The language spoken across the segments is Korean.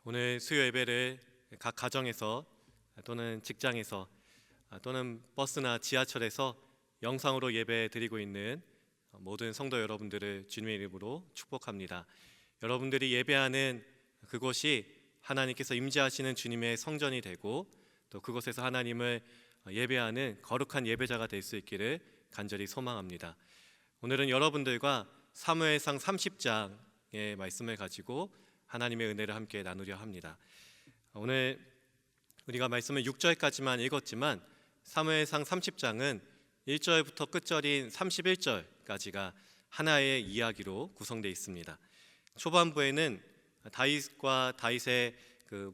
오늘 수요 예배를 각 가정에서 또는 직장에서 또는 버스나 지하철에서 영상으로 예배 드리고 있는 모든 성도 여러분들을 주님의 이름으로 축복합니다. 여러분들이 예배하는 그곳이 하나님께서 임재하시는 주님의 성전이 되고 또 그곳에서 하나님을 예배하는 거룩한 예배자가 될 수 있기를 간절히 소망합니다. 오늘은 여러분들과 사무엘상 30장의 말씀을 가지고 하나님의 은혜를 함께 나누려 합니다. 오늘 우리가 말씀을 6절까지만 읽었지만 사무엘상 30장은 1절부터 끝절인 31절까지가 하나의 이야기로 구성되어 있습니다. 초반부에는 다윗과 다윗의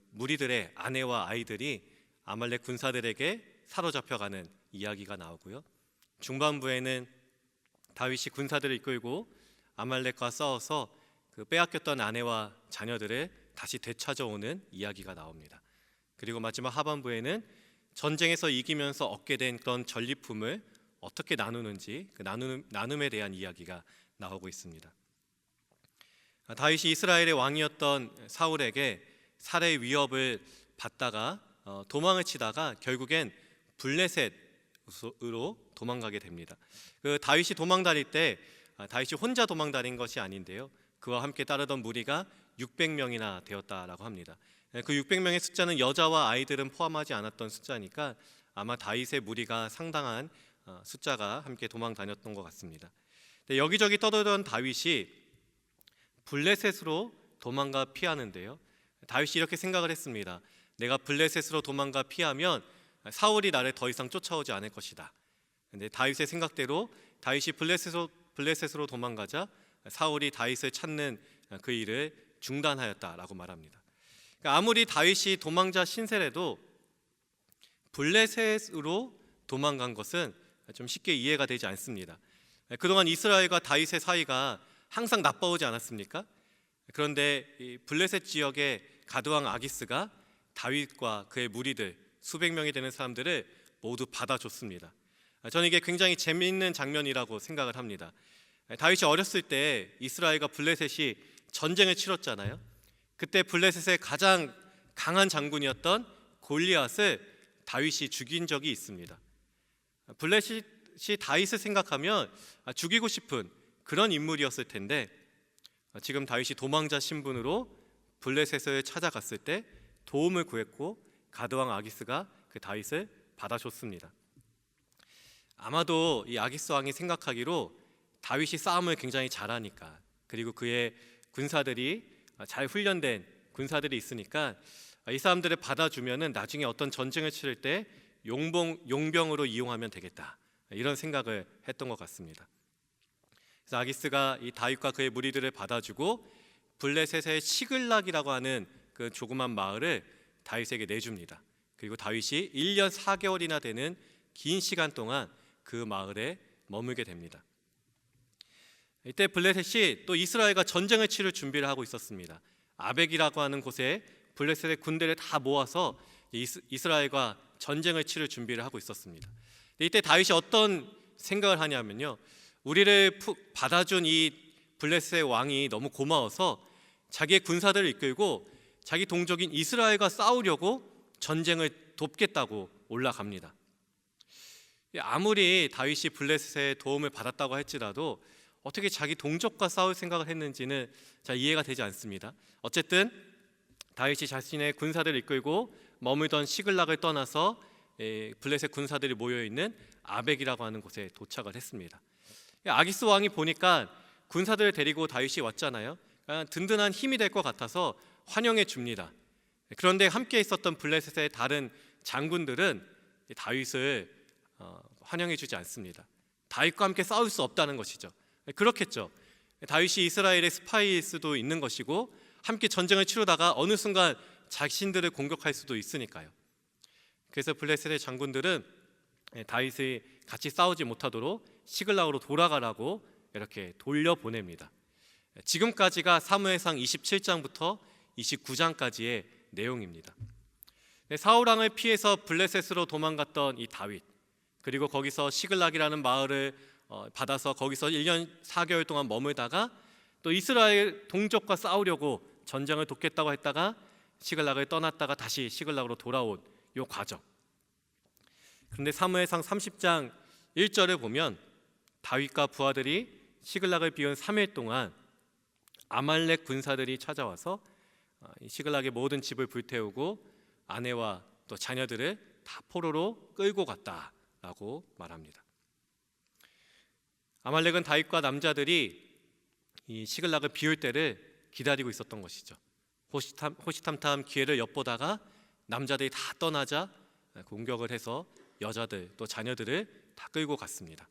무리들의 아내와 아이들이 아말렉 군사들에게 사로잡혀가는 이야기가 나오고요. 중반부에는 다윗이 군사들을 이끌고 아말렉과 싸워서 빼앗겼던 아내와 자녀들을 다시 되찾아오는 이야기가 나옵니다. 그리고 마지막 하반부에는 전쟁에서 이기면서 얻게 된 그런 전리품을 어떻게 나누는지 그 나눔에 대한 이야기가 나오고 있습니다. 다윗이 이스라엘의 왕이었던 사울에게 살해 위협을 받다가 도망을 치다가 결국엔 블레셋으로 도망가게 됩니다. 다윗이 도망 다닐 때 다윗이 혼자 도망 다닌 것이 아닌데요, 그와 함께 따르던 무리가 600명이나 되었다라고 합니다. 그 600명의 숫자는 여자와 아이들은 포함하지 않았던 숫자니까 아마 다윗의 무리가 상당한 숫자가 함께 도망 다녔던 것 같습니다. 여기저기 떠돌던 다윗이 블레셋으로 도망가 피하는데요, 다윗이 이렇게 생각을 했습니다. 내가 블레셋으로 도망가 피하면 사울이 나를 더 이상 쫓아오지 않을 것이다. 근데 다윗의 생각대로 다윗이 블레셋으로 도망가자 사울이 다윗을 찾는 그 일을 중단하였다라고 말합니다. 그러니까 아무리 다윗이 도망자 신세라도 블레셋으로 도망간 것은 좀 쉽게 이해가 되지 않습니다. 그동안 이스라엘과 다윗의 사이가 항상 나빠오지 않았습니까? 그런데 이 블레셋 지역의 가드왕 아기스가 다윗과 그의 무리들 수백 명이 되는 사람들을 모두 받아줬습니다. 저는 이게 굉장히 재미있는 장면이라고 생각을 합니다. 다윗이 어렸을 때 이스라엘과 블레셋이 전쟁을 치렀잖아요. 그때 블레셋의 가장 강한 장군이었던 골리앗을 다윗이 죽인 적이 있습니다. 블레셋이 다윗을 생각하면 죽이고 싶은 그런 인물이었을 텐데, 지금 다윗이 도망자 신분으로 블레셋을 찾아갔을 때 도움을 구했고 가드왕 아기스가 그 다윗을 받아줬습니다. 아마도 이 아기스 왕이 생각하기로 다윗이 싸움을 굉장히 잘하니까, 그리고 그의 군사들이 잘 훈련된 군사들이 있으니까 이 사람들을 받아주면은 나중에 어떤 전쟁을 치를 때 용병으로 이용하면 되겠다, 이런 생각을 했던 것 같습니다. 그래서 아기스가 이 다윗과 그의 무리들을 받아주고 블레셋의 시글락이라고 하는 그 조그만 마을을 다윗에게 내줍니다. 그리고 다윗이 1년 4개월이나 되는 긴 시간 동안 그 마을에 머물게 됩니다. 이때 블레셋이 또 이스라엘과 전쟁을 치를 준비를 하고 있었습니다. 아벡이라고 하는 곳에 블레셋의 군대를 다 모아서 이스라엘과 전쟁을 치를 준비를 하고 있었습니다. 이때 다윗이 어떤 생각을 하냐면요, 우리를 받아준 이 블레셋의 왕이 너무 고마워서 자기의 군사들을 이끌고 자기 동족인 이스라엘과 싸우려고 전쟁을 돕겠다고 올라갑니다. 아무리 다윗이 블레셋의 도움을 받았다고 할지라도 어떻게 자기 동족과 싸울 생각을 했는지는 잘 이해가 되지 않습니다. 어쨌든 다윗이 자신의 군사들을 이끌고 머물던 시글락을 떠나서 블레셋 군사들이 모여있는 아벡이라고 하는 곳에 도착을 했습니다. 아기스 왕이 보니까 군사들을 데리고 다윗이 왔잖아요. 든든한 힘이 될 것 같아서 환영해 줍니다. 그런데 함께 있었던 블레셋의 다른 장군들은 다윗을 환영해 주지 않습니다. 다윗과 함께 싸울 수 없다는 것이죠. 그렇겠죠. 다윗이 이스라엘의 스파이일 수도 있는 것이고 함께 전쟁을 치르다가 어느 순간 자신들을 공격할 수도 있으니까요. 그래서 블레셋의 장군들은 다윗이 같이 싸우지 못하도록 시글락으로 돌아가라고 이렇게 돌려보냅니다. 지금까지가 사무엘상 27장부터 29장까지의 내용입니다. 사울 왕을 피해서 블레셋으로 도망갔던 이 다윗, 그리고 거기서 시글락이라는 마을을 받아서 거기서 1년 4개월 동안 머물다가 또 이스라엘 동족과 싸우려고 전쟁을 돕겠다고 했다가 시글락을 떠났다가 다시 시글락으로 돌아온 요 과정. 그런데 사무엘상 30장 1절을 보면 다윗과 부하들이 시글락을 비운 3일 동안 아말렉 군사들이 찾아와서 이 시글락의 모든 집을 불태우고 아내와 또 자녀들을 다 포로로 끌고 갔다라고 말합니다. 아말렉은 다윗과 남자들이 이 시글락을 비울 때를 기다리고 있었던 것이죠. 호시탐탐 기회를 엿보다가 남자들이 다 떠나자 공격을 해서 여자들 또 자녀들을 다 끌고 갔습니다.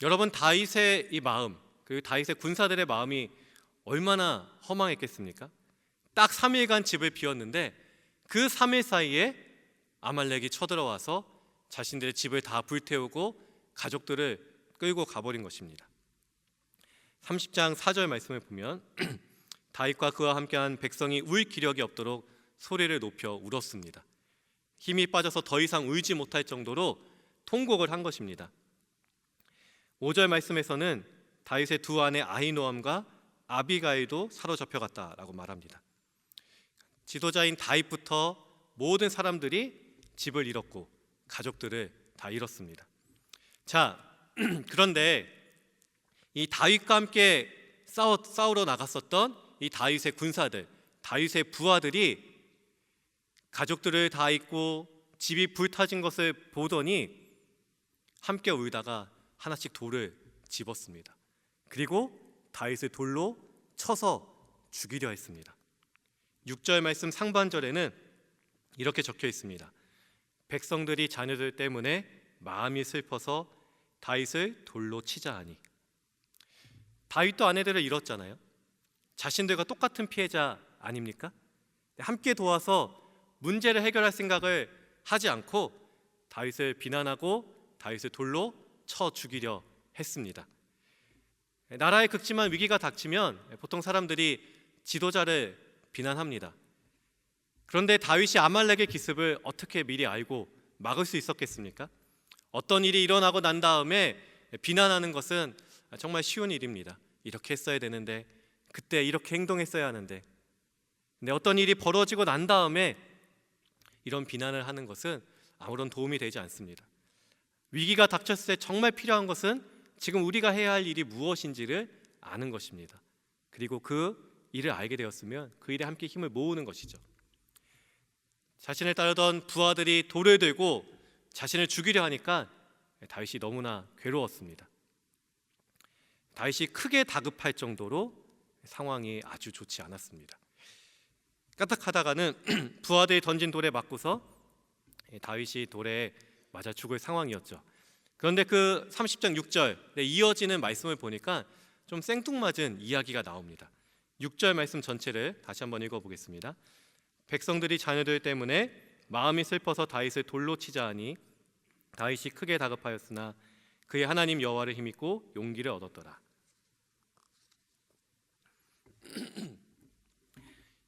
여러분, 다윗의 이 마음, 그리고 다윗의 군사들의 마음이 얼마나 허망했겠습니까? 딱 3일간 집을 비웠는데 그 3일 사이에 아말렉이 쳐들어와서 자신들의 집을 다 불태우고 가족들을 끌고 가버린 것입니다. 30장 4절 말씀을 보면 다윗과 그와 함께한 백성이 울 기력이 없도록 소리를 높여 울었습니다. 힘이 빠져서 더 이상 울지 못할 정도로 통곡을 한 것입니다. 5절 말씀에서는 다윗의 두 아내 아히노암과 아비가일도 사로잡혀갔다라고 말합니다. 지도자인 다윗부터 모든 사람들이 집을 잃었고 가족들을 다 잃었습니다. 자, 그런데 이 다윗과 함께 싸우러 나갔었던 이 다윗의 군사들, 다윗의 부하들이 가족들을 다 잃고 집이 불타진 것을 보더니 함께 울다가 하나씩 돌을 집었습니다. 그리고 다윗을 돌로 쳐서 죽이려 했습니다. 6절 말씀 상반절에는 이렇게 적혀 있습니다. 백성들이 자녀들 때문에 마음이 슬퍼서 다윗을 돌로 치자 하니. 다윗도 아내들을 잃었잖아요. 자신들과 똑같은 피해자 아닙니까? 함께 도와서 문제를 해결할 생각을 하지 않고 다윗을 비난하고 다윗을 돌로 쳐 죽이려 했습니다. 나라의 극심한 위기가 닥치면 보통 사람들이 지도자를 비난합니다. 그런데 다윗이 아말렉의 기습을 어떻게 미리 알고 막을 수 있었겠습니까? 어떤 일이 일어나고 난 다음에 비난하는 것은 정말 쉬운 일입니다. 이렇게 했어야 되는데, 그때 이렇게 행동했어야 하는데. 근데 어떤 일이 벌어지고 난 다음에 이런 비난을 하는 것은 아무런 도움이 되지 않습니다. 위기가 닥쳤을 때 정말 필요한 것은 지금 우리가 해야 할 일이 무엇인지를 아는 것입니다. 그리고 그 일을 알게 되었으면 그 일에 함께 힘을 모으는 것이죠. 자신을 따르던 부하들이 돌을 들고 자신을 죽이려 하니까 다윗이 너무나 괴로웠습니다. 다윗이 크게 다급할 정도로 상황이 아주 좋지 않았습니다. 까딱하다가는 부하들이 던진 돌에 맞고서 다윗이 돌에 맞아 죽을 상황이었죠. 그런데 그 30장 6절 이어지는 말씀을 보니까 좀 생뚱맞은 이야기가 나옵니다. 6절 말씀 전체를 다시 한번 읽어보겠습니다. 백성들이 자녀들 때문에 마음이 슬퍼서 다윗을 돌로 치자 하니 다윗이 크게 다급하였으나 그의 하나님 여호와를 힘입고 용기를 얻었더라.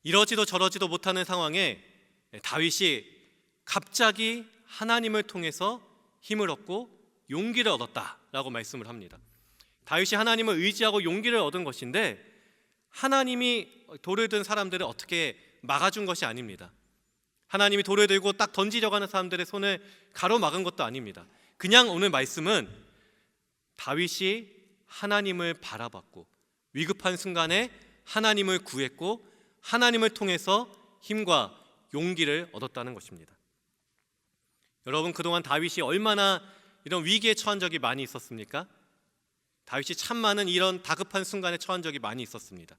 이러지도 저러지도 못하는 상황에 다윗이 갑자기 하나님을 통해서 힘을 얻고 용기를 얻었다라고 말씀을 합니다. 다윗이 하나님을 의지하고 용기를 얻은 것인데 하나님이 돌을 든 사람들을 어떻게 막아준 것이 아닙니다. 하나님이 돌을 들고 딱 던지려고 하는 사람들의 손을 가로막은 것도 아닙니다. 그냥 오늘 말씀은 다윗이 하나님을 바라봤고 위급한 순간에 하나님을 구했고 하나님을 통해서 힘과 용기를 얻었다는 것입니다. 여러분, 그동안 다윗이 얼마나 이런 위기에 처한 적이 많이 있었습니까? 다윗이 참 많은 이런 다급한 순간에 처한 적이 많이 있었습니다.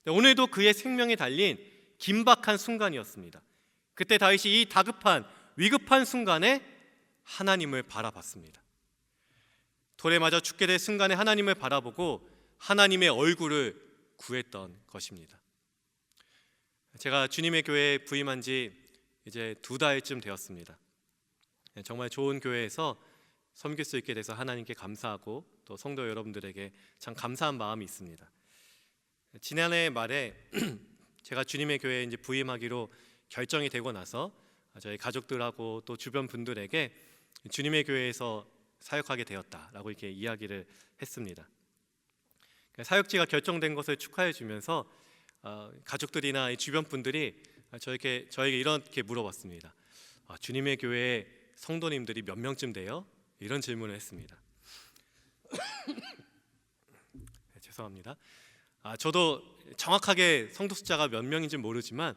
오늘도 그의 생명이 달린 긴박한 순간이었습니다. 그때 다윗이 이 다급한 위급한 순간에 하나님을 바라봤습니다. 돌에 맞아 죽게 될 순간에 하나님을 바라보고 하나님의 얼굴을 구했던 것입니다. 제가 주님의 교회에 부임한 지 이제 2달쯤 되었습니다. 정말 좋은 교회에서 섬길 수 있게 돼서 하나님께 감사하고 또 성도 여러분들에게 참 감사한 마음이 있습니다. 지난해 말에 제가 주님의 교회에 이제 부임하기로 결정이 되고 나서 저희 가족들하고 또 주변 분들에게 주님의 교회에서 사역하게 되었다라고 이렇게 이야기를 했습니다. 사역지가 결정된 것을 축하해 주면서 가족들이나 주변 분들이 저에게 이렇게 물어봤습니다. 주님의 교회에 성도님들이 몇 명쯤 돼요? 이런 질문을 했습니다. 네, 죄송합니다. 저도 정확하게 성도 숫자가 몇 명인지 모르지만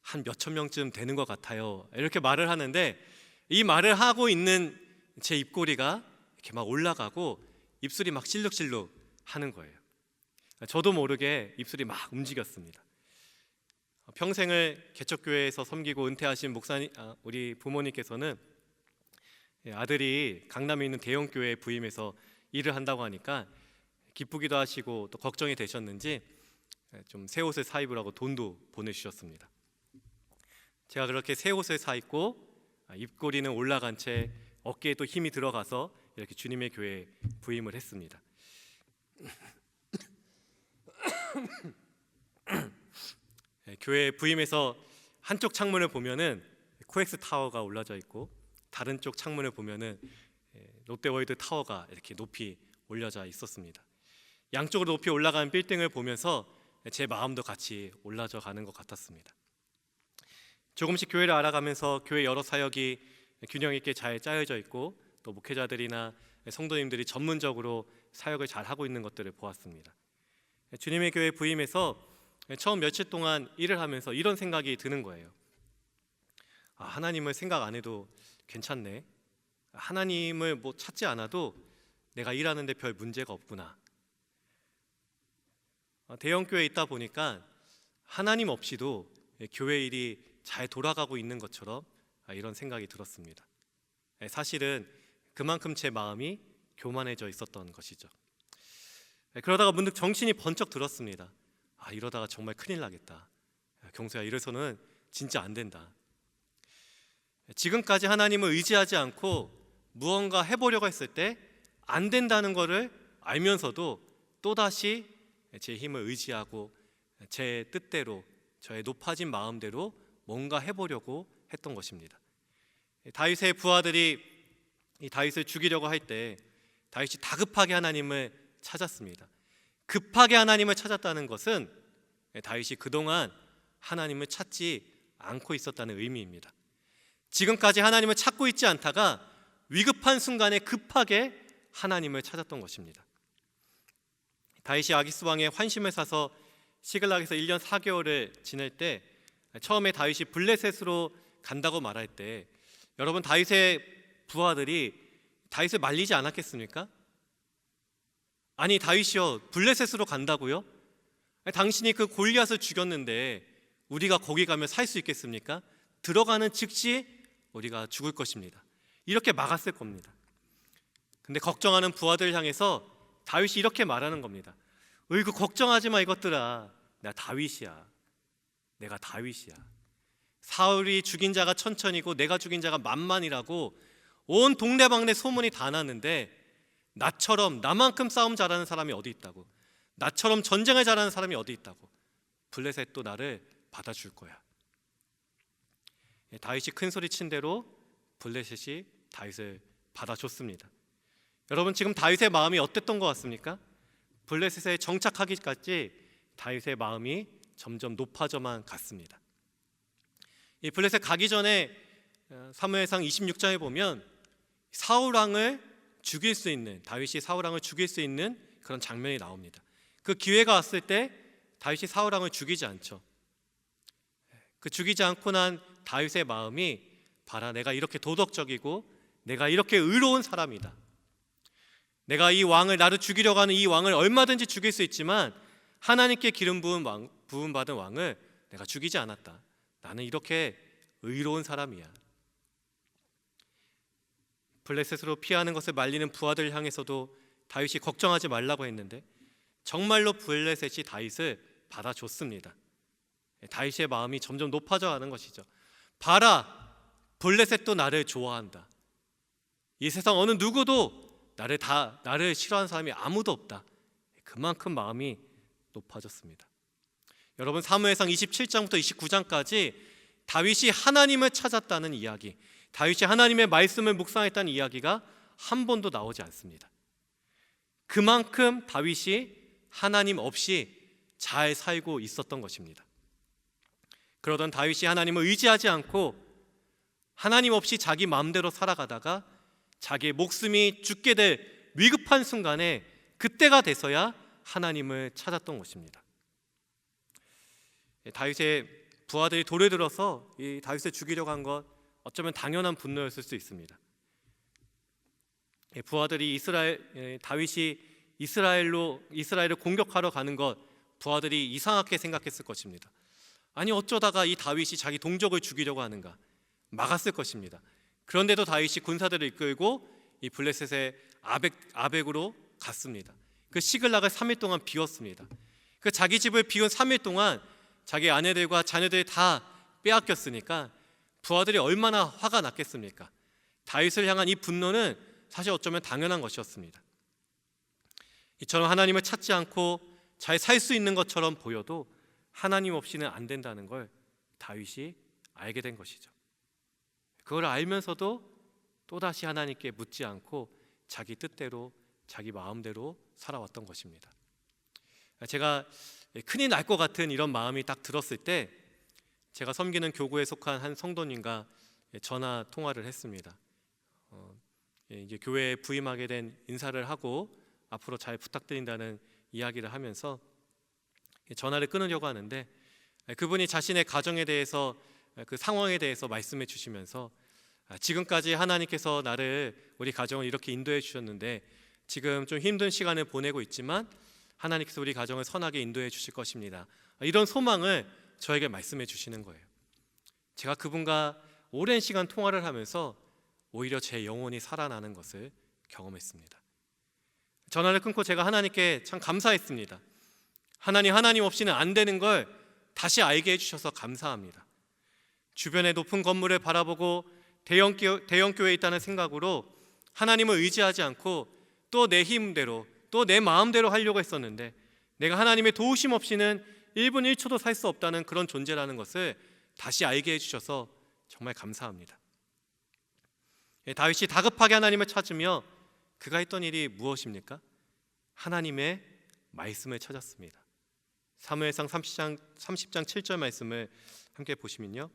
한 몇천 명쯤 되는 것 같아요. 이렇게 말을 하는데 이 말을 하고 있는 제 입꼬리가 이렇게 막 올라가고 입술이 막 실룩실룩 하는 거예요. 저도 모르게 입술이 막 움직였습니다. 평생을 개척교회에서 섬기고 은퇴하신 목사님, 우리 부모님께서는 아들이 강남에 있는 대형 교회에 부임해서 일을 한다고 하니까 기쁘기도 하시고 또 걱정이 되셨는지 좀 새 옷을 사 입으라고 돈도 보내주셨습니다. 제가 그렇게 새 옷을 사 입고 입꼬리는 올라간 채 어깨에 또 힘이 들어가서 이렇게 주님의 교회에 부임을 했습니다. 교회에 부임해서 한쪽 창문을 보면은 코엑스 타워가 올라져 있고 다른 쪽 창문을 보면은 롯데월드 타워가 이렇게 높이 올려져 있었습니다. 양쪽으로 높이 올라가는 빌딩을 보면서 제 마음도 같이 올라져 가는 것 같았습니다. 조금씩 교회를 알아가면서 교회 여러 사역이 균형 있게 잘 짜여져 있고 또 목회자들이나 성도님들이 전문적으로 사역을 잘 하고 있는 것들을 보았습니다. 주님의 교회 부임해서 처음 며칠 동안 일을 하면서 이런 생각이 드는 거예요. 하나님을 생각 안 해도 괜찮네. 하나님을 뭐 찾지 않아도 내가 일하는데 별 문제가 없구나. 대형 교회에 있다 보니까 하나님 없이도 교회 일이 잘 돌아가고 있는 것처럼 이런 생각이 들었습니다. 사실은 그만큼 제 마음이 교만해져 있었던 것이죠. 그러다가 문득 정신이 번쩍 들었습니다. 이러다가 정말 큰일 나겠다. 경수야, 이래서는 진짜 안 된다. 지금까지 하나님을 의지하지 않고 무언가 해보려고 했을 때 안 된다는 것을 알면서도 또다시 제 힘을 의지하고 제 뜻대로 저의 높아진 마음대로 뭔가 해보려고 했던 것입니다. 다윗의 부하들이 이 다윗을 죽이려고 할 때 다윗이 다급하게 하나님을 찾았습니다. 급하게 하나님을 찾았다는 것은 다윗이 그동안 하나님을 찾지 않고 있었다는 의미입니다. 지금까지 하나님을 찾고 있지 않다가 위급한 순간에 급하게 하나님을 찾았던 것입니다. 다윗이 아기스 왕의 환심을 사서 시글락에서 1년 4개월을 지낼 때 처음에 다윗이 블레셋으로 간다고 말할 때 여러분 다윗의 부하들이 다윗을 말리지 않았겠습니까? 아니 다윗이요, 블레셋으로 간다고요? 당신이 그 골리앗을 죽였는데 우리가 거기 가면 살 수 있겠습니까? 들어가는 즉시 우리가 죽을 것입니다. 이렇게 막았을 겁니다. 근데 걱정하는 부하들을 향해서 다윗이 이렇게 말하는 겁니다. 그 걱정하지 마 이것들아, 내가 다윗이야. 내가 다윗이야. 사울이 죽인 자가 천천이고 내가 죽인 자가 만만이라고 온 동네방네 소문이 다 났는데 나처럼 나만큼 싸움 잘하는 사람이 어디 있다고, 나처럼 전쟁을 잘하는 사람이 어디 있다고. 블레셋도 나를 받아줄 거야. 다윗이 큰 소리 친 대로 블레셋이 다윗을 받아줬습니다. 여러분 지금 다윗의 마음이 어땠던 것 같습니까? 블레셋에 정착하기까지 다윗의 마음이 점점 높아져만 갔습니다. 이 블레셋 가기 전에 사무엘상 26장에 보면 사울 왕을 죽일 수 있는, 다윗이 사울 왕을 죽일 수 있는 그런 장면이 나옵니다. 그 기회가 왔을 때 다윗이 사울 왕을 죽이지 않죠. 그 죽이지 않고 난 다윗의 마음이 봐라, 내가 이렇게 도덕적이고 내가 이렇게 의로운 사람이다. 내가 이 왕을, 나를 죽이려고 하는 이 왕을 얼마든지 죽일 수 있지만 하나님께 기름 부음 받은 왕을 내가 죽이지 않았다. 나는 이렇게 의로운 사람이야. 블레셋으로 피하는 것을 말리는 부하들을 향해서도 다윗이 걱정하지 말라고 했는데 정말로 블레셋이 다윗을 받아줬습니다. 다윗의 마음이 점점 높아져 가는 것이죠. 봐라, 블레셋도 나를 좋아한다. 이 세상 어느 누구도 나를 싫어하는 사람이 아무도 없다. 그만큼 마음이 높아졌습니다. 여러분 사무엘상 27장부터 29장까지 다윗이 하나님을 찾았다는 이야기, 다윗이 하나님의 말씀을 묵상했다는 이야기가 한 번도 나오지 않습니다. 그만큼 다윗이 하나님 없이 잘 살고 있었던 것입니다. 그러던 다윗이 하나님을 의지하지 않고 하나님 없이 자기 마음대로 살아가다가 자기의 목숨이 죽게 될 위급한 순간에 그때가 돼서야 하나님을 찾았던 것입니다. 다윗의 부하들이 돌을 들어서 이 다윗을 죽이려고 한 것 어쩌면 당연한 분노였을 수 있습니다. 부하들이 다윗이 이스라엘을 공격하러 가는 것 부하들이 이상하게 생각했을 것입니다. 아니 어쩌다가 이 다윗이 자기 동족을 죽이려고 하는가 막았을 것입니다. 그런데도 다윗이 군사들을 이끌고 이 블레셋의 아벡으로 갔습니다. 그 시글락을 3일 동안 비웠습니다. 그 자기 집을 비운 3일 동안 자기 아내들과 자녀들이 다 빼앗겼으니까 부하들이 얼마나 화가 났겠습니까? 다윗을 향한 이 분노는 사실 어쩌면 당연한 것이었습니다. 이처럼 하나님을 찾지 않고 잘 살 수 있는 것처럼 보여도 하나님 없이는 안 된다는 걸 다윗이 알게 된 것이죠. 그걸 알면서도 또다시 하나님께 묻지 않고 자기 뜻대로 자기 마음대로 살아왔던 것입니다. 제가 큰일 날 것 같은 이런 마음이 딱 들었을 때 제가 섬기는 교구에 속한 한 성도님과 전화 통화를 했습니다. 이제 교회에 부임하게 된 인사를 하고 앞으로 잘 부탁드린다는 이야기를 하면서 전화를 끊으려고 하는데 그분이 자신의 가정에 대해서 그 상황에 대해서 말씀해 주시면서 지금까지 하나님께서 우리 가정을 이렇게 인도해 주셨는데 지금 좀 힘든 시간을 보내고 있지만 하나님께서 우리 가정을 선하게 인도해 주실 것입니다. 이런 소망을 저에게 말씀해 주시는 거예요. 제가 그분과 오랜 시간 통화를 하면서 오히려 제 영혼이 살아나는 것을 경험했습니다. 전화를 끊고 제가 하나님께 참 감사했습니다. 하나님 없이는 안 되는 걸 다시 알게 해주셔서 감사합니다. 주변의 높은 건물을 바라보고 대형 교회에 있다는 생각으로 하나님을 의지하지 않고 또 내 힘대로 또 내 마음대로 하려고 했었는데 내가 하나님의 도우심 없이는 1분 1초도 살 수 없다는 그런 존재라는 것을 다시 알게 해주셔서 정말 감사합니다. 다윗이 다급하게 하나님을 찾으며 그가 했던 일이 무엇입니까? 하나님의 말씀을 찾았습니다. 사무엘상 30장 7절 말씀을 함께 보시면요,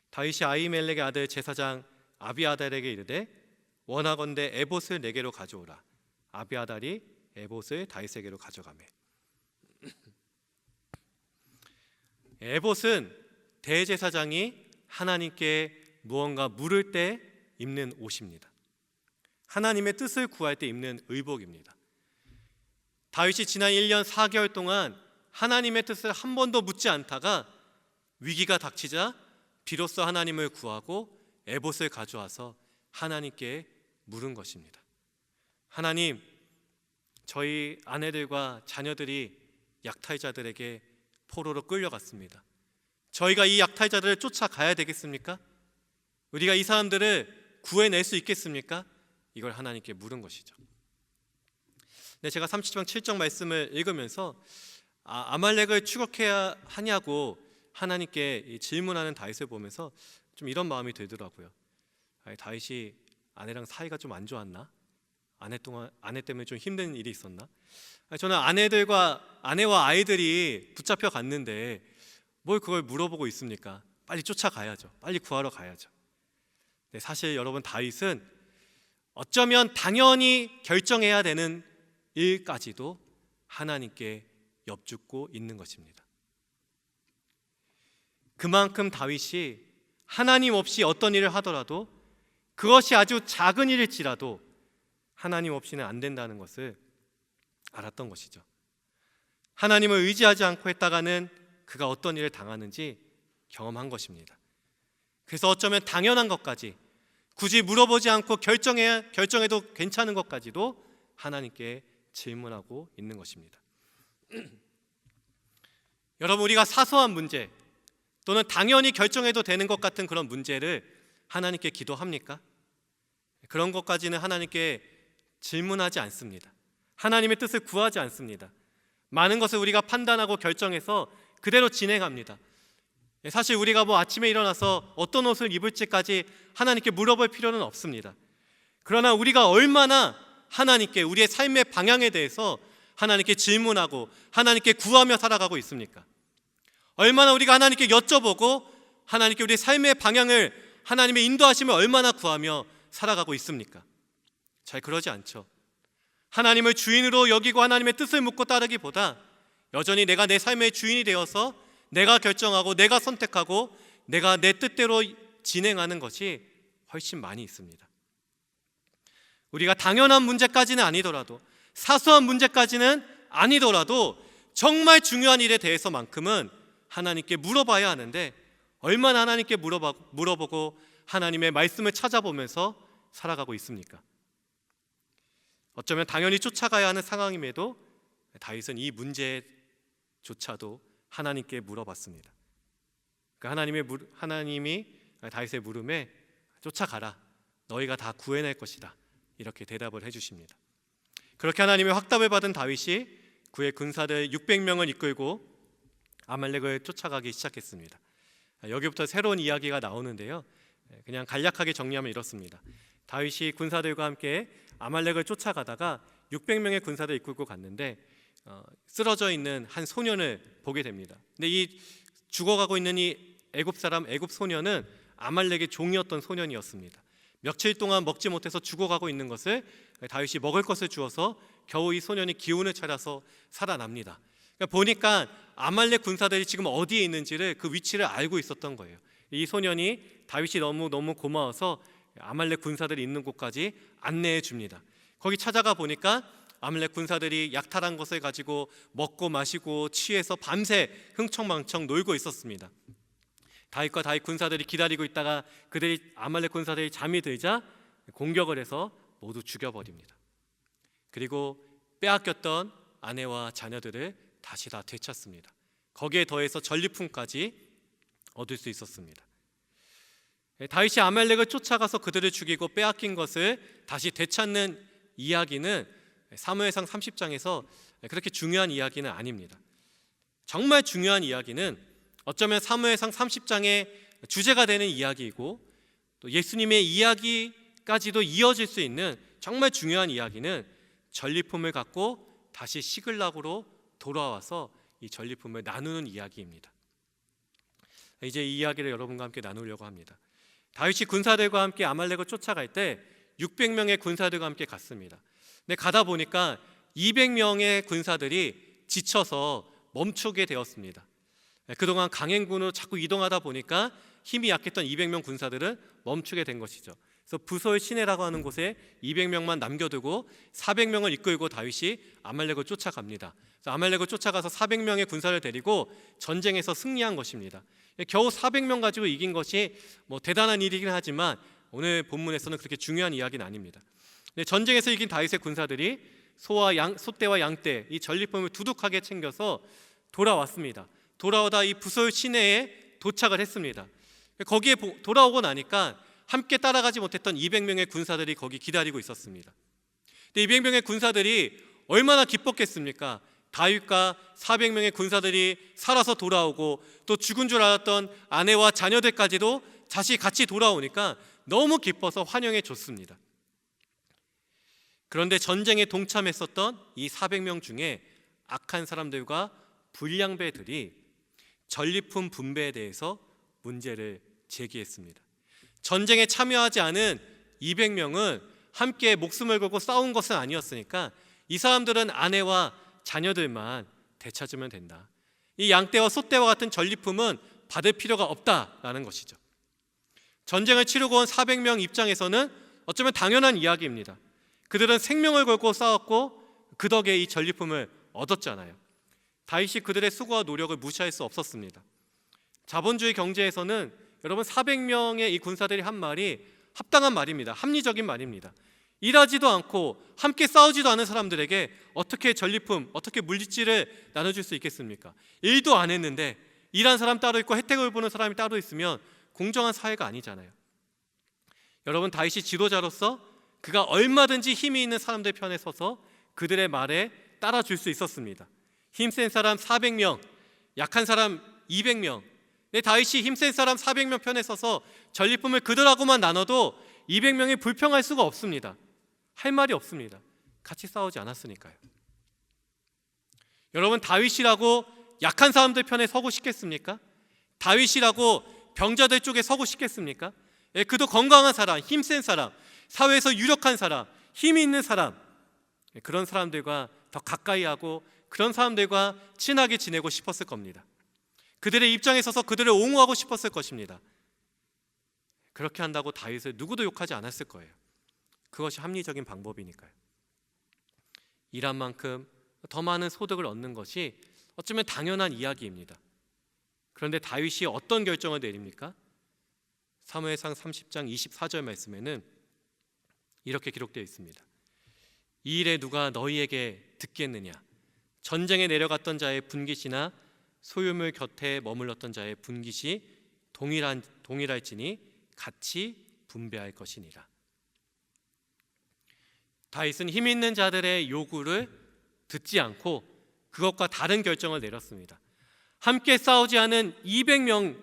다윗이 아히멜렉의 아들 제사장 아비아달에게 이르되 원하건대 에봇을 내게로 가져오라. 아비아달이 에봇을 다윗에게로 가져가매. 에봇은 대제사장이 하나님께 무언가 물을 때 입는 옷입니다. 하나님의 뜻을 구할 때 입는 의복입니다. 다윗이 지난 1년 4개월 동안 하나님의 뜻을 한 번도 묻지 않다가 위기가 닥치자 비로소 하나님을 구하고 에봇을 가져와서 하나님께 물은 것입니다. 하나님, 저희 아내들과 자녀들이 약탈자들에게 포로로 끌려갔습니다. 저희가 이 약탈자들을 쫓아가야 되겠습니까? 우리가 이 사람들을 구해낼 수 있겠습니까? 이걸 하나님께 물은 것이죠. 네, 제가 30장 7절 말씀을 읽으면서 아말렉을 추격해야 하냐고 하나님께 질문하는 다윗을 보면서 좀 이런 마음이 들더라고요. 다윗이 아내랑 사이가 좀 안 좋았나? 아내 때문에 좀 힘든 일이 있었나? 저는 아내와 아이들이 붙잡혀 갔는데 뭘 그걸 물어보고 있습니까? 빨리 쫓아가야죠. 빨리 구하러 가야죠. 네, 사실 여러분, 다윗은 어쩌면 당연히 결정해야 되는 일까지도 하나님께 엽죽고 있는 것입니다. 그만큼 다윗이 하나님 없이 어떤 일을 하더라도 그것이 아주 작은 일일지라도 하나님 없이는 안 된다는 것을 알았던 것이죠. 하나님을 의지하지 않고 했다가는 그가 어떤 일을 당하는지 경험한 것입니다. 그래서 어쩌면 당연한 것까지 굳이 물어보지 않고 결정해도 괜찮은 것까지도 하나님께 질문하고 있는 것입니다. 여러분, 우리가 사소한 문제 또는 당연히 결정해도 되는 것 같은 그런 문제를 하나님께 기도합니까? 그런 것까지는 하나님께 질문하지 않습니다. 하나님의 뜻을 구하지 않습니다. 많은 것을 우리가 판단하고 결정해서 그대로 진행합니다. 사실 우리가 아침에 일어나서 어떤 옷을 입을지까지 하나님께 물어볼 필요는 없습니다. 그러나 우리가 얼마나 하나님께 우리의 삶의 방향에 대해서 하나님께 질문하고 하나님께 구하며 살아가고 있습니까? 얼마나 우리가 하나님께 여쭤보고 하나님께 우리의 삶의 방향을 하나님의 인도하심을 얼마나 구하며 살아가고 있습니까? 잘 그러지 않죠. 하나님을 주인으로 여기고 하나님의 뜻을 묻고 따르기보다 여전히 내가 내 삶의 주인이 되어서 내가 결정하고 내가 선택하고 내가 내 뜻대로 진행하는 것이 훨씬 많이 있습니다. 우리가 당연한 문제까지는 아니더라도, 사소한 문제까지는 아니더라도 정말 중요한 일에 대해서만큼은 하나님께 물어봐야 하는데 얼마나 하나님께 물어보고 하나님의 말씀을 찾아보면서 살아가고 있습니까? 어쩌면 당연히 쫓아가야 하는 상황임에도 다윗은 이 문제조차도 하나님께 물어봤습니다. 하나님이 다윗의 물음에 쫓아가라, 너희가 다 구해낼 것이다, 이렇게 대답을 해주십니다. 그렇게 하나님의 확답을 받은 다윗이 그의 군사들 600명을 이끌고 아말렉을 쫓아가기 시작했습니다. 여기부터 새로운 이야기가 나오는데요, 그냥 간략하게 정리하면 이렇습니다. 다윗이 군사들과 함께 아말렉을 쫓아가다가 600명의 군사들을 이끌고 갔는데 쓰러져 있는 한 소년을 보게 됩니다. 근데 이 죽어가고 있는 이 애굽 소년은 아말렉의 종이었던 소년이었습니다. 며칠 동안 먹지 못해서 죽어가고 있는 것을 다윗이 먹을 것을 주어서 겨우 이 소년이 기운을 차려서 살아납니다. 그러니까 보니까 아말렉 군사들이 지금 어디에 있는지를, 그 위치를 알고 있었던 거예요. 이 소년이 다윗이 너무 고마워서 아말렉 군사들이 있는 곳까지 안내해 줍니다. 거기 찾아가 보니까 아말렉 군사들이 약탈한 것을 가지고 먹고 마시고 취해서 밤새 흥청망청 놀고 있었습니다. 다윗과 다윗 군사들이 기다리고 있다가 아말렉 군사들이 잠이 들자 공격을 해서 모두 죽여버립니다. 그리고 빼앗겼던 아내와 자녀들을 다시 다 되찾습니다. 거기에 더해서 전리품까지 얻을 수 있었습니다. 다윗이 아말렉을 쫓아가서 그들을 죽이고 빼앗긴 것을 다시 되찾는 이야기는 사무엘상 30장에서 그렇게 중요한 이야기는 아닙니다. 정말 중요한 이야기는 어쩌면 사무엘상 30장의 주제가 되는 이야기이고 또 예수님의 이야기까지도 이어질 수 있는 정말 중요한 이야기는 전리품을 갖고 다시 시글락으로 돌아와서 이 전리품을 나누는 이야기입니다. 이제 이 이야기를 여러분과 함께 나누려고 합니다. 다윗이 군사들과 함께 아말렉을 쫓아갈 때 600명의 군사들과 함께 갔습니다. 근데 가다 보니까 200명의 군사들이 지쳐서 멈추게 되었습니다. 그동안 강행군으로 자꾸 이동하다 보니까 힘이 약했던 200명 군사들은 멈추게 된 것이죠. 그래서 부솔 시내라고 하는 곳에 200명만 남겨두고 400명을 이끌고 다윗이 아말렉을 쫓아갑니다. 그래서 아말렉을 쫓아가서 400명의 군사를 데리고 전쟁에서 승리한 것입니다. 겨우 400명 가지고 이긴 것이 대단한 일이긴 하지만 오늘 본문에서는 그렇게 중요한 이야기는 아닙니다. 전쟁에서 이긴 다윗의 군사들이 소떼와 양떼, 이 전리품을 두둑하게 챙겨서 돌아왔습니다. 돌아오다 이 부솔 시내에 도착을 했습니다. 거기에 돌아오고 나니까 함께 따라가지 못했던 200명의 군사들이 거기 기다리고 있었습니다. 200명의 군사들이 얼마나 기뻤겠습니까? 다윗과 400명의 군사들이 살아서 돌아오고 또 죽은 줄 알았던 아내와 자녀들까지도 다시 같이 돌아오니까 너무 기뻐서 환영해 줬습니다. 그런데 전쟁에 동참했었던 이 400명 중에 악한 사람들과 불량배들이 전리품 분배에 대해서 문제를 제기했습니다. 전쟁에 참여하지 않은 200명은 함께 목숨을 걸고 싸운 것은 아니었으니까 이 사람들은 아내와 자녀들만 되찾으면 된다. 이 양떼와 소떼와 같은 전리품은 받을 필요가 없다라는 것이죠. 전쟁을 치르고 온 400명 입장에서는 어쩌면 당연한 이야기입니다. 그들은 생명을 걸고 싸웠고 그 덕에 이 전리품을 얻었잖아요. 다윗이 그들의 수고와 노력을 무시할 수 없었습니다. 자본주의 경제에서는 여러분 400명의 이 군사들이 한 말이 합당한 말입니다. 합리적인 말입니다. 일하지도 않고 함께 싸우지도 않은 사람들에게 어떻게 전리품, 어떻게 물질을 나눠줄 수 있겠습니까? 일도 안 했는데 일한 사람 따로 있고 혜택을 보는 사람이 따로 있으면 공정한 사회가 아니잖아요. 여러분, 다윗이 지도자로서 그가 얼마든지 힘이 있는 사람들 편에 서서 그들의 말에 따라줄 수 있었습니다. 힘센 사람 400명, 약한 사람 200명. 다윗이 힘센 사람 400명 편에 서서 전리품을 그들하고만 나눠도 200명이 불평할 수가 없습니다. 할 말이 없습니다. 같이 싸우지 않았으니까요. 여러분, 다윗이라고 약한 사람들 편에 서고 싶겠습니까? 다윗이라고 병자들 쪽에 서고 싶겠습니까? 그도 건강한 사람, 힘센 사람, 사회에서 유력한 사람, 힘이 있는 사람, 그런 사람들과 더 가까이 하고 그런 사람들과 친하게 지내고 싶었을 겁니다. 그들의 입장에 서서 그들을 옹호하고 싶었을 것입니다. 그렇게 한다고 다윗을 누구도 욕하지 않았을 거예요. 그것이 합리적인 방법이니까요. 일한 만큼 더 많은 소득을 얻는 것이 어쩌면 당연한 이야기입니다. 그런데 다윗이 어떤 결정을 내립니까? 사무엘상 30장 24절 말씀에는 이렇게 기록되어 있습니다. 이 일에 누가 너희에게 듣겠느냐? 전쟁에 내려갔던 자의 분깃이나 소유물 곁에 머물렀던 자의 분깃이 동일할지니 같이 분배할 것이니라. 다윗은 힘 있는 자들의 요구를 듣지 않고 그것과 다른 결정을 내렸습니다. 함께 싸우지 않은 200명,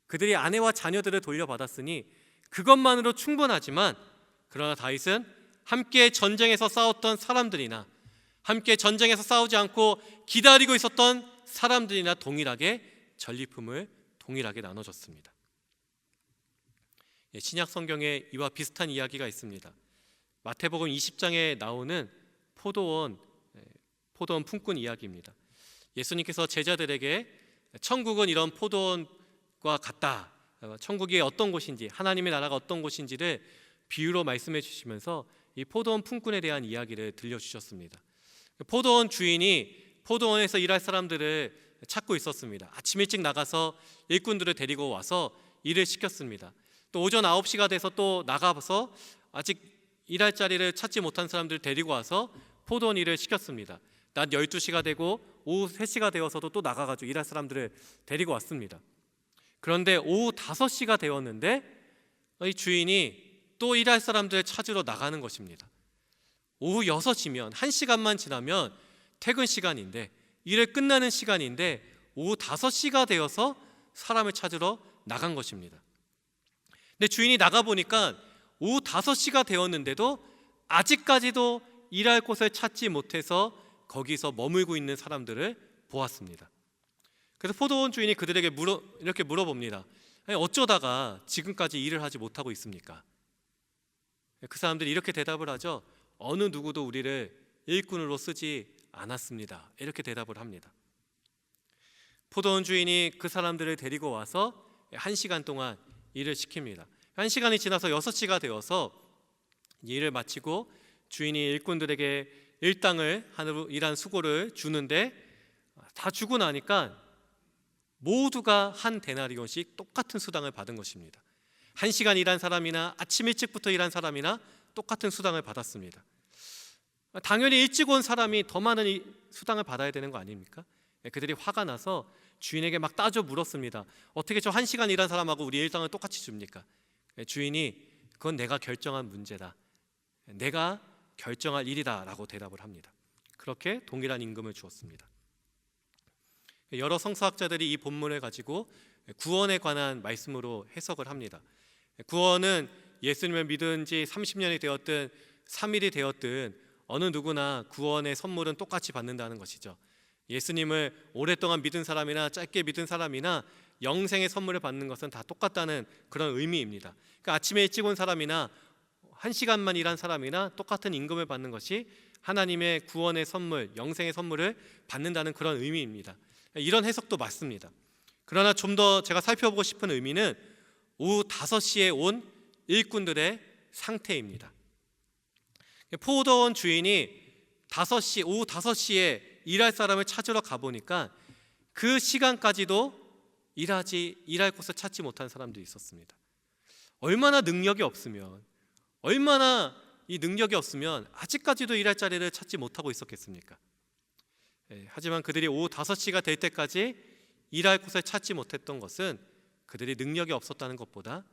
그들이 아내와 자녀들을 돌려받았으니 그것만으로 충분하지만, 그러나 다윗은 함께 전쟁에서 싸웠던 사람들이나 함께 전쟁에서 싸우지 않고 기다리고 있었던 사람들이나 동일하게 전리품을 동일하게 나눠줬습니다. 신약 성경에 이와 비슷한 이야기가 있습니다. 마태복음 20장에 나오는 포도원 품꾼 이야기입니다. 예수님께서 제자들에게 천국은 이런 포도원과 같다, 천국이 어떤 곳인지, 하나님의 나라가 어떤 곳인지를 비유로 말씀해 주시면서 이 포도원 품꾼에 대한 이야기를 들려주셨습니다. 포도원 주인이 포도원에서 일할 사람들을 찾고 있었습니다. 아침 일찍 나가서 일꾼들을 데리고 와서 일을 시켰습니다. 또 오전 9시가 돼서 또 나가서 아직 일할 자리를 찾지 못한 사람들을 데리고 와서 포도원 일을 시켰습니다. 낮 12시가 되고 오후 3시가 되어서도 또 나가가지고 일할 사람들을 데리고 왔습니다. 그런데 오후 5시가 되었는데 이 주인이 또 일할 사람들을 찾으러 나가는 것입니다. 오후 6시면 1시간만 지나면 퇴근 시간인데, 일을 끝나는 시간인데 오후 5시가 되어서 사람을 찾으러 나간 것입니다. 근데 주인이 나가보니까 오후 5시가 되었는데도 아직까지도 일할 곳을 찾지 못해서 거기서 머물고 있는 사람들을 보았습니다. 그래서 포도원 주인이 그들에게 이렇게 물어봅니다. 어쩌다가 지금까지 일을 하지 못하고 있습니까? 그 사람들이 이렇게 대답을 하죠. 어느 누구도 우리를 일꾼으로 쓰지 않았습니다. 이렇게 대답을 합니다. 포도원 주인이 그 사람들을 데리고 와서 1시간 동안 일을 시킵니다. 1시간이 지나서 6시가 되어서 일을 마치고 주인이 일꾼들에게 일당을 하루 일한 수고를 주는데, 다 주고 나니까 모두가 한 데나리온씩 똑같은 수당을 받은 것입니다. 1시간 일한 사람이나 아침 일찍부터 일한 사람이나 똑같은 수당을 받았습니다. 당연히 일찍 온 사람이 더 많은 수당을 받아야 되는 거 아닙니까? 그들이 화가 나서 주인에게 막 따져 물었습니다. 어떻게 저 1시간 일한 사람하고 우리 일당을 똑같이 줍니까? 주인이 그건 내가 결정한 문제다, 내가 결정할 일이다 라고 대답을 합니다. 그렇게 동일한 임금을 주었습니다. 여러 성서학자들이 이 본문을 가지고 구원에 관한 말씀으로 해석을 합니다. 구원은 예수님을 믿은 지 30년이 되었든 3일이 되었든 어느 누구나 구원의 선물은 똑같이 받는다는 것이죠. 예수님을 오랫동안 믿은 사람이나 짧게 믿은 사람이나 영생의 선물을 받는 것은 다 똑같다는 그런 의미입니다. 그러니까 아침에 일찍 온 사람이나 1시간만 일한 사람이나 똑같은 임금을 받는 것이 하나님의 구원의 선물, 영생의 선물을 받는다는 그런 의미입니다. 이런 해석도 맞습니다. 그러나 좀 더 제가 살펴보고 싶은 의미는 오후 5시에 온 일꾼들의 상태입니다. 포도원 주인이 오후 5시에 일할 사람을 찾으러 가보니까 그 시간까지도 일할 곳을 찾지 못한 사람들이 있었습니다. 얼마나 이 능력이 없으면 아직까지도 일할 자리를 찾지 못하고 있었겠습니까? 하지만 그들이 오후 5시가 될 때까지 일할 곳을 찾지 못했던 것은 그들이 능력이 없었다는 것보다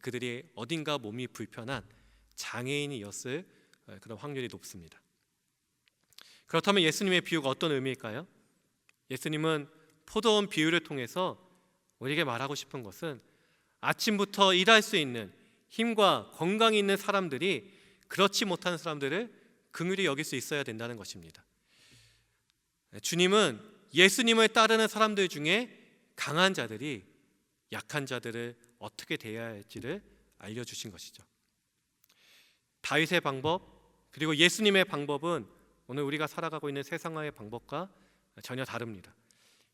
그들이 어딘가 몸이 불편한 장애인이었을 그런 확률이 높습니다. 그렇다면 예수님의 비유가 어떤 의미일까요? 예수님은 포도원 비유를 통해서 우리에게 말하고 싶은 것은 아침부터 일할 수 있는 힘과 건강이 있는 사람들이 그렇지 못한 사람들을 긍휼히 여길 수 있어야 된다는 것입니다. 주님은 예수님을 따르는 사람들 중에 강한 자들이 약한 자들을 어떻게 대해야 할지를 알려주신 것이죠. 다윗의 방법 그리고 예수님의 방법은 오늘 우리가 살아가고 있는 세상의 방법과 전혀 다릅니다.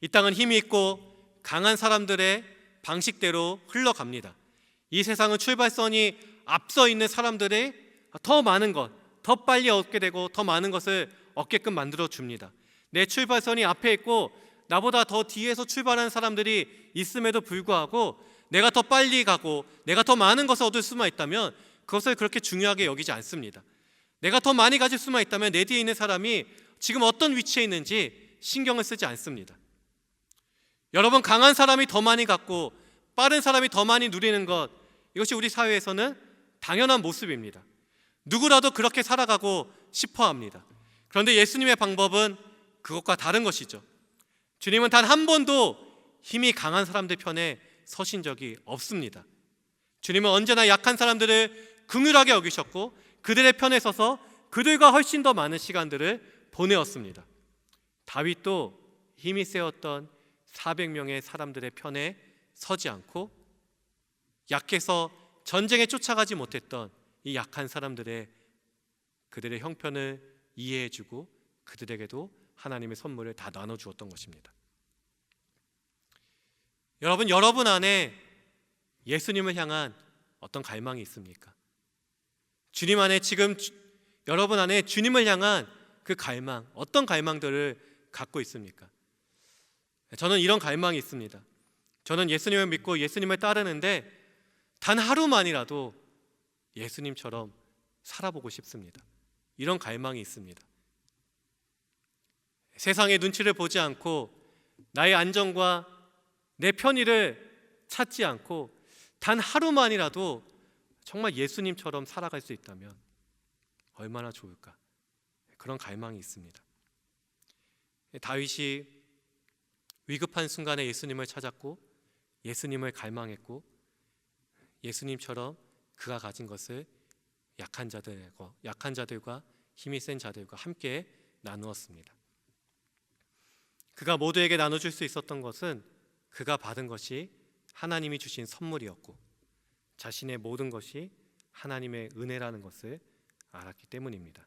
이 땅은 힘이 있고 강한 사람들의 방식대로 흘러갑니다. 이 세상은 출발선이 앞서 있는 사람들의 더 많은 것, 더 빨리 얻게 되고 더 많은 것을 얻게끔 만들어 줍니다. 내 출발선이 앞에 있고 나보다 더 뒤에서 출발하는 사람들이 있음에도 불구하고 내가 더 빨리 가고 내가 더 많은 것을 얻을 수만 있다면 그것을 그렇게 중요하게 여기지 않습니다. 내가 더 많이 가질 수만 있다면 내 뒤에 있는 사람이 지금 어떤 위치에 있는지 신경을 쓰지 않습니다. 여러분, 강한 사람이 더 많이 갖고 빠른 사람이 더 많이 누리는 것, 이것이 우리 사회에서는 당연한 모습입니다. 누구라도 그렇게 살아가고 싶어 합니다. 그런데 예수님의 방법은 그것과 다른 것이죠. 주님은 단 한 번도 힘이 강한 사람들 편에 서신 적이 없습니다. 주님은 언제나 약한 사람들을 긍휼하게 여기셨고 그들의 편에 서서 그들과 훨씬 더 많은 시간들을 보내었습니다. 다윗도 힘이 세었던 400명의 사람들의 편에 서지 않고 약해서 전쟁에 쫓아가지 못했던 이 약한 사람들의 그들의 형편을 이해해주고 그들에게도 하나님의 선물을 다 나눠주었던 것입니다. 여러분 안에 예수님을 향한 어떤 갈망이 있습니까? 주님 안에 지금 여러분 안에 주님을 향한 그 갈망, 어떤 갈망들을 갖고 있습니까? 저는 이런 갈망이 있습니다. 저는 예수님을 믿고 예수님을 따르는데 단 하루만이라도 예수님처럼 살아보고 싶습니다. 이런 갈망이 있습니다. 세상의 눈치를 보지 않고 나의 안정과 내 편의를 찾지 않고 단 하루만이라도 정말 예수님처럼 살아갈 수 있다면 얼마나 좋을까? 그런 갈망이 있습니다. 다윗이 위급한 순간에 예수님을 찾았고 예수님을 갈망했고 예수님처럼 그가 가진 것을 약한 자들과 힘이 센 자들과 함께 나누었습니다. 그가 모두에게 나눠줄 수 있었던 것은 그가 받은 것이 하나님이 주신 선물이었고 자신의 모든 것이 하나님의 은혜라는 것을 알았기 때문입니다.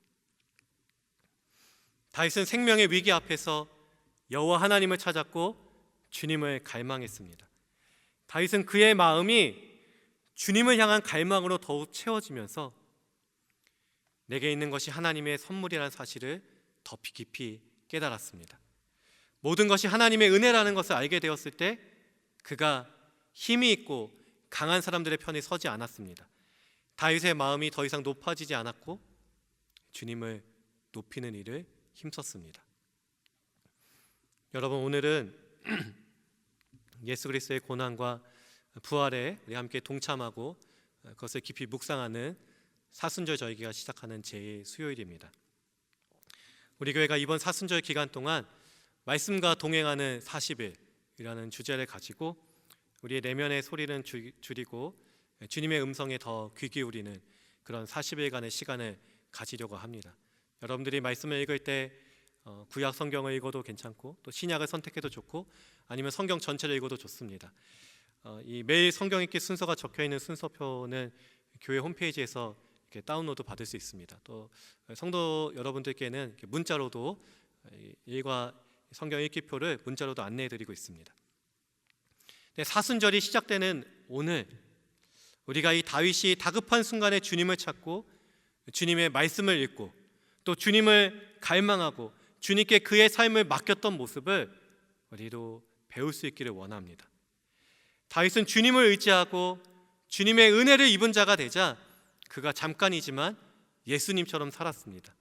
다윗은 생명의 위기 앞에서 여호와 하나님을 찾았고 주님을 갈망했습니다. 다윗은 그의 마음이 주님을 향한 갈망으로 더욱 채워지면서 내게 있는 것이 하나님의 선물이라는 사실을 더 깊이 깨달았습니다. 모든 것이 하나님의 은혜라는 것을 알게 되었을 때 그가 힘이 있고 강한 사람들의 편에 서지 않았습니다. 다윗의 마음이 더 이상 높아지지 않았고 주님을 높이는 일을 힘썼습니다. 여러분, 오늘은 예수 그리스도의 고난과 부활에 우리 함께 동참하고 그것을 깊이 묵상하는 사순절 절기가 시작하는 제 수요일입니다. 우리 교회가 이번 사순절 기간 동안 말씀과 동행하는 40일이라는 주제를 가지고 우리의 내면의 소리는 줄이고 주님의 음성에 더 귀 기울이는 그런 40일간의 시간을 가지려고 합니다. 여러분들이 말씀을 읽을 때 구약 성경을 읽어도 괜찮고 또 신약을 선택해도 좋고 아니면 성경 전체를 읽어도 좋습니다. 이 매일 성경 읽기 순서가 적혀있는 순서표는 교회 홈페이지에서 이렇게 다운로드 받을 수 있습니다. 또 성도 여러분들께는 이렇게 문자로도 일과 성경 읽기표를 문자로도 안내해드리고 있습니다. 사순절이 시작되는 오늘 우리가 이 다윗이 다급한 순간에 주님을 찾고 주님의 말씀을 읽고 또 주님을 갈망하고 주님께 그의 삶을 맡겼던 모습을 우리도 배울 수 있기를 원합니다. 다윗은 주님을 의지하고 주님의 은혜를 입은 자가 되자 그가 잠깐이지만 예수님처럼 살았습니다.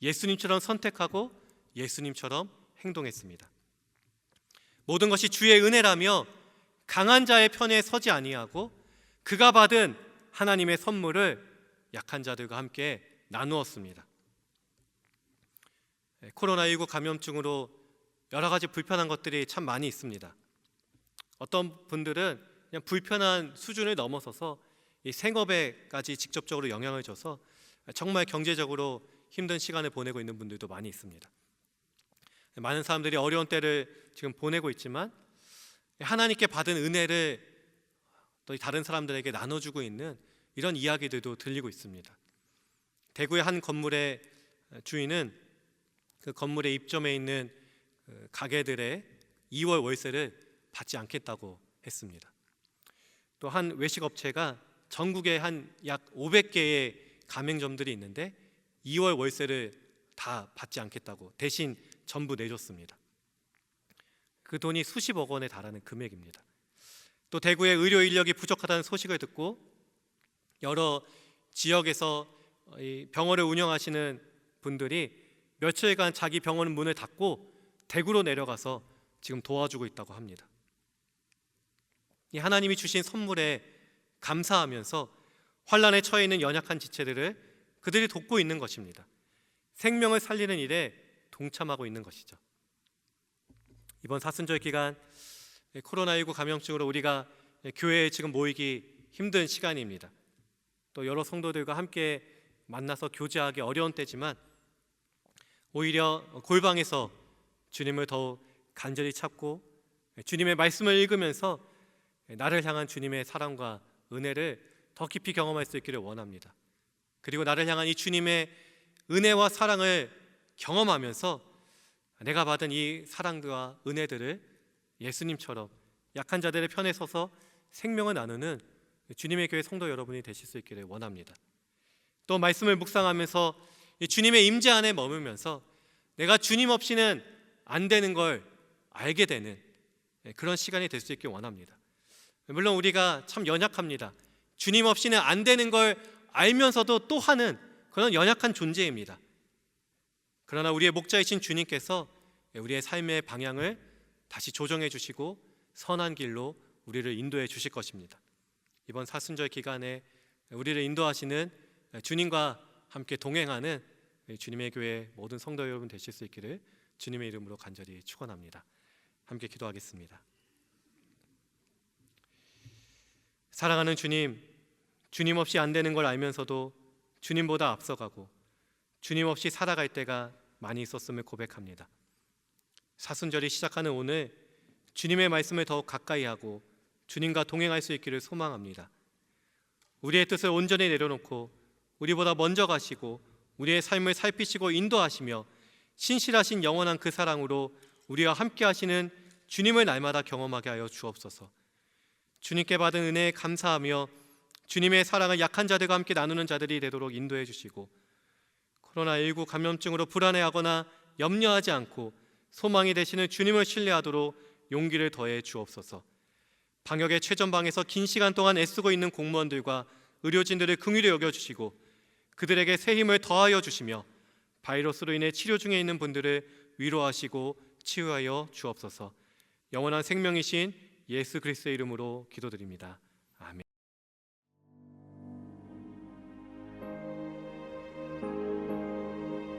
예수님처럼 선택하고 예수님처럼 행동했습니다. 모든 것이 주의 은혜라며 강한 자의 편에 서지 아니하고 그가 받은 하나님의 선물을 약한 자들과 함께 나누었습니다. 코로나19 감염증으로 여러 가지 불편한 것들이 참 많이 있습니다. 어떤 분들은 그냥 불편한 수준을 넘어서서 이 생업에까지 직접적으로 영향을 줘서 정말 경제적으로 힘든 시간을 보내고 있는 분들도 많이 있습니다. 많은 사람들이 어려운 때를 지금 보내고 있지만 하나님께 받은 은혜를 또 다른 사람들에게 나눠주고 있는 이런 이야기들도 들리고 있습니다. 대구의 한 건물의 주인은 그 건물에 입점해 있는 가게들의 2월 월세를 받지 않겠다고 했습니다. 또 한 외식업체가 전국에 한 약 500개의 가맹점들이 있는데 2월 월세를 다 받지 않겠다고 대신 전부 내줬습니다. 그 돈이 수십억 원에 달하는 금액입니다. 또 대구에 의료 인력이 부족하다는 소식을 듣고 여러 지역에서 병원을 운영하시는 분들이 며칠간 자기 병원 문을 닫고 대구로 내려가서 지금 도와주고 있다고 합니다. 이 하나님이 주신 선물에 감사하면서 환난에 처해 있는 연약한 지체들을 그들이 돕고 있는 것입니다. 생명을 살리는 일에 동참하고 있는 것이죠. 이번 사순절 기간 코로나19 감염증으로 우리가 교회에 지금 모이기 힘든 시간입니다. 또 여러 성도들과 함께 만나서 교제하기 어려운 때지만 오히려 골방에서 주님을 더욱 간절히 찾고 주님의 말씀을 읽으면서 나를 향한 주님의 사랑과 은혜를 더 깊이 경험할 수 있기를 원합니다. 그리고 나를 향한 이 주님의 은혜와 사랑을 경험하면서 내가 받은 이 사랑과 은혜들을 예수님처럼 약한 자들의 편에 서서 생명을 나누는 주님의 교회 성도 여러분이 되실 수 있기를 원합니다. 또 말씀을 묵상하면서 주님의 임재 안에 머물면서 내가 주님 없이는 안 되는 걸 알게 되는 그런 시간이 될 수 있길 원합니다. 물론 우리가 참 연약합니다. 주님 없이는 안 되는 걸 알면서도 또 하는 그런 연약한 존재입니다. 그러나 우리의 목자이신 주님께서 우리의 삶의 방향을 다시 조정해 주시고 선한 길로 우리를 인도해 주실 것입니다. 이번 사순절 기간에 우리를 인도하시는 주님과 함께 동행하는 주님의 교회 모든 성도 여러분 되실 수 있기를 주님의 이름으로 간절히 축원합니다. 함께 기도하겠습니다. 사랑하는 주님, 주님 없이 안 되는 걸 알면서도 주님보다 앞서가고 주님 없이 살아갈 때가 많이 있었음을 고백합니다. 사순절이 시작하는 오늘 주님의 말씀을 더욱 가까이 하고 주님과 동행할 수 있기를 소망합니다. 우리의 뜻을 온전히 내려놓고 우리보다 먼저 가시고 우리의 삶을 살피시고 인도하시며 신실하신 영원한 그 사랑으로 우리와 함께 하시는 주님을 날마다 경험하게 하여 주옵소서. 주님께 받은 은혜에 감사하며 주님의 사랑을 약한 자들과 함께 나누는 자들이 되도록 인도해 주시고 코로나19 감염증으로 불안해하거나 염려하지 않고 소망이 되시는 주님을 신뢰하도록 용기를 더해 주옵소서. 방역의 최전방에서 긴 시간 동안 애쓰고 있는 공무원들과 의료진들을 긍휼히 여겨주시고 그들에게 새 힘을 더하여 주시며 바이러스로 인해 치료 중에 있는 분들을 위로하시고 치유하여 주옵소서. 영원한 생명이신 예수 그리스도의 이름으로 기도드립니다.